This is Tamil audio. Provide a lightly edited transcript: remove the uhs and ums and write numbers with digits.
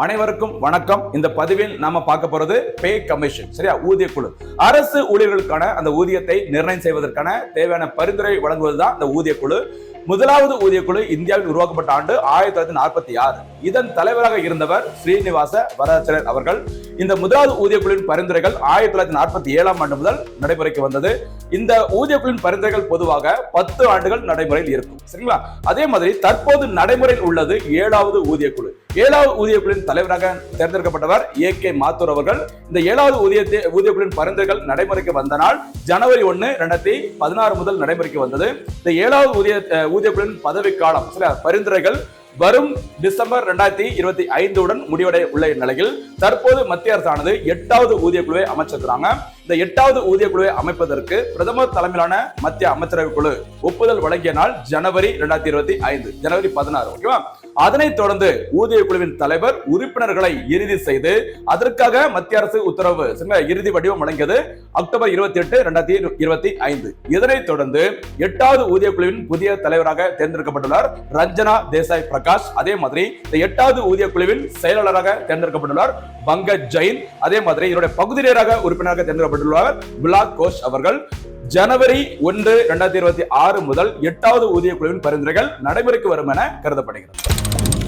அனைவருக்கும் வணக்கம். இந்த பதிவில் நாம பார்க்க போறது பே கமிஷன், சரியா? ஊதிய குழு. அரசு ஊழியர்களுக்கான அந்த ஊதியத்தை நிர்ணயம் செய்வதற்கான தேவையான பரிந்துரை வழங்குவதுதான் இந்த ஊதிய குழு. முதலாவது ஊதிய குழு இந்தியாவில் உருவாக்கப்பட்ட ஆண்டு 1946. இதன் தலைவராக இருந்தவர் ஸ்ரீனிவாச வரதராஜன் அவர்கள். இந்த முதலாவது ஊதிய குழுவின் பரிந்துரைகள் 1947 ஆண்டு முதல் நடைமுறைக்கு வந்தது. இந்த ஊதிய குழுவின் பரிந்துரைகள் பொதுவாக 10 ஆண்டுகள் நடைமுறையில் இருக்கும், சரிங்களா? அதே மாதிரி தற்போது நடைமுறையில் உள்ளது 7வது ஊதிய குழு. 7வது ஊதிய குழுவின் தலைவராக தேர்ந்தெடுக்கப்பட்டவர் ஏ.கே. மாத்தூர் அவர்கள். இந்த 7வது ஊதிய குழுவின் பரிந்துரைகள் நடைமுறைக்கு வந்த நாள் ஜனவரி 1, 2016 முதல் நடைமுறைக்கு வந்தது. இந்த 7வது ஊதிய குழுவின் பதவி காலம், பரிந்துரைகள் வரும் டிசம்பர் 2025 உடன் முடிவடைய உள்ள நிலையில் தற்போது மத்திய அரசானது 8வது ஊதிய குழுவை அமைச்சிருக்கிறாங்க. இந்த 8வது ஊதிய குழுவை அமைப்பதற்கு பிரதமர் தலைமையிலான மத்திய அமைச்சரவை குழு ஒப்புதல் வழங்கிய நாள் ஜனவரி 2025, ஜனவரி 16, ஓகேவா? அதனைத் தொடர்ந்து ஊதிய குழுவின் தலைவர் உறுப்பினர்களை இறுதி செய்து அதற்காக மத்திய அரசு உத்தரவு இறுதி வடிவம் வழங்கியது அக்டோபர் 28, 2025. இதனைத் தொடர்ந்து 8வது ஊதிய குழுவின் புதிய தலைவராக தேர்ந்தெடுக்கப்பட்டுள்ளார் ரஞ்சனா தேசாய் பிரகாஷ். அதே மாதிரி இந்த 8வது ஊதிய குழுவின் செயலாளராக தேர்ந்தெடுக்கப்பட்டுள்ளார் பங்கஜ் ஜெயின். அதே மாதிரி இதனுடைய பகுதி நேராக உறுப்பினராக தேர்ந்தெடுக்கப்பட்டுள்ளார் பிலாக் கோஷ் அவர்கள். ஜனவரி 1, 2026 முதல் 8வது ஊதிய குழுவின் பரிந்துரைகள் நடைமுறைக்கு வரும் என கருதப்படுகிறது.